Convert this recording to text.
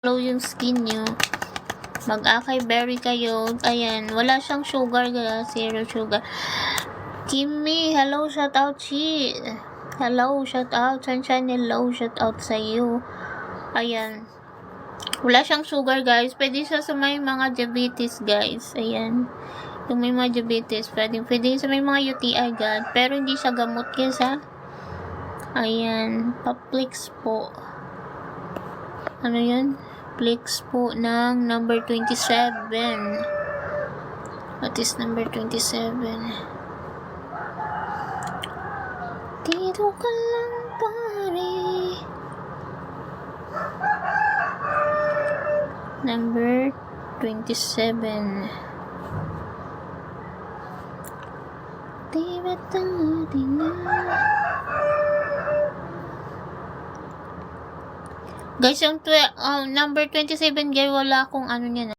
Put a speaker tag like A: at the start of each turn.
A: glow yung skin nyo. Mag-acai berry kayo. Ayan, wala siyang sugar, zero sugar. Kimmy, hello, shout out, Chi. Hello, shout out, Sunshine, hello, shout out sa iyo. Ayan. Wala siyang sugar, guys. Pwede siya sa may mga diabetes, guys. Ayan. Yung may mga diabetes, pwede sa may mga UTI, guys. Pero hindi siya gamot, guys, ha. Ayan. Paplix po. Ano yan? Plix po ng number 27. What is number 27? Dito ka lang, pare. Number 27. Di ba tayo na? Guys, yung number 27, guys, wala akong ano niya na.